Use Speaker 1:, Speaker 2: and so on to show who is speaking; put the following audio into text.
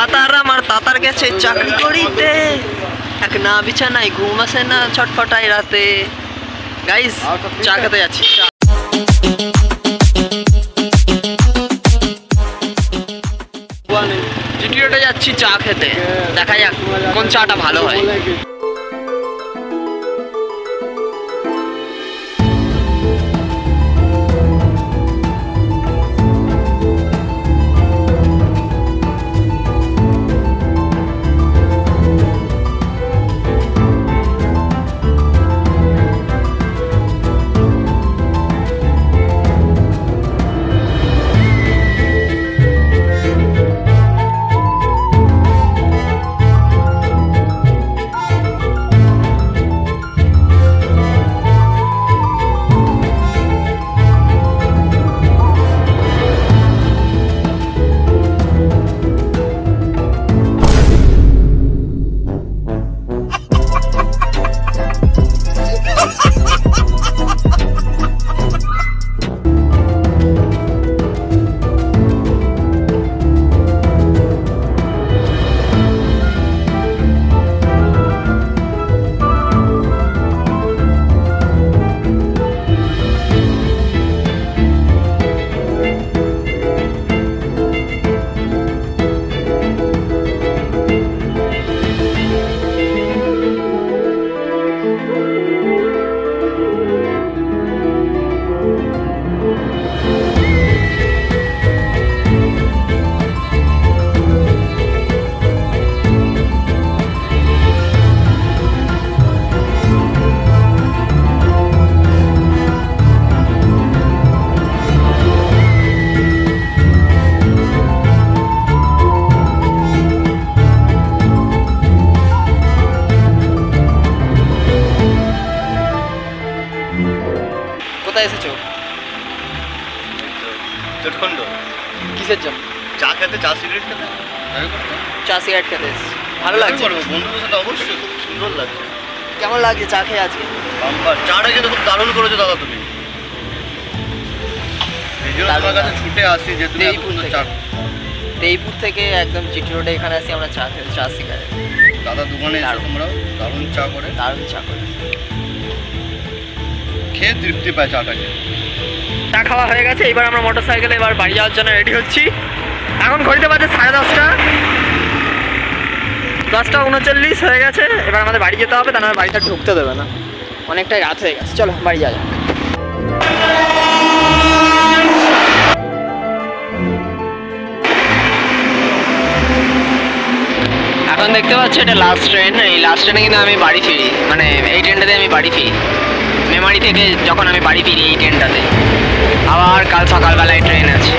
Speaker 1: খাতারাম আর তাতার গেছে চাকরি করিতে, এক না বিছানায় ঘুম আসে না ছটফটাই রাতে। গাইস চা খেতে যাচ্ছি। জিটিওটা যাচ্ছি চা খেতে, দেখা যাক কোন চাটা ভালো হয়। কোথায় এসেছো?
Speaker 2: চটখণ্ড।
Speaker 1: কিসের জন্য?
Speaker 2: চা খেতে, চা সিগারেট খেতে।
Speaker 1: চা সিগারেট খেতে এসেছি। ভালো লাগছে?
Speaker 2: বন্ধুদের সাথে অবশ্যই খুব সুন্দর লাগছে।
Speaker 1: কেমন লাগছে চা খেয়ে আজকে?
Speaker 2: চাটা কিন্তু খুব দারুণ করেছো দাদা তুমি। এই জন্য তোমার কাছে ছুটে আসি যে তুমি এত সুন্দর চা।
Speaker 1: দেইপুর থেকে একদম জিটি রোডে এখানে আসি আমরা চা খেতে, চা সিগারেট।
Speaker 2: দাদা দোকানে এসে তোমরা দারুণ চা করে।
Speaker 1: দারুণ চা করে
Speaker 2: খেয়ে তৃপ্তি পায় চাটাকে।
Speaker 1: চা খাওয়া হয়ে গেছে, এবার আমরা মোটর সাইকেলে এবার বাড়ি যাওয়ার জন্য রেডি হচ্ছি। এখন ঘড়িতে বাজে 10:30, 10:39 হয়ে গেছে। এবার আমাদের বাড়ি যেতে হবে, তা না বাড়িতে ঢুকতে দেবে না, অনেকটাই রাত হয়ে গেছে। চলো বাড়ি যাওয়া যাক। এখন দেখতে পাচ্ছি এটা লাস্ট ট্রেন। এই লাস্ট ট্রেনে কিন্তু আমি বাড়ি ফিরি, মানে এই ট্রেনটাতে আমি বাড়ি ফিরি। মেমারি থেকে যখন আমি বাড়ি ফিরি এই ট্রেনটাতে, আবার কাল সকালবেলায় ট্রেন আছে।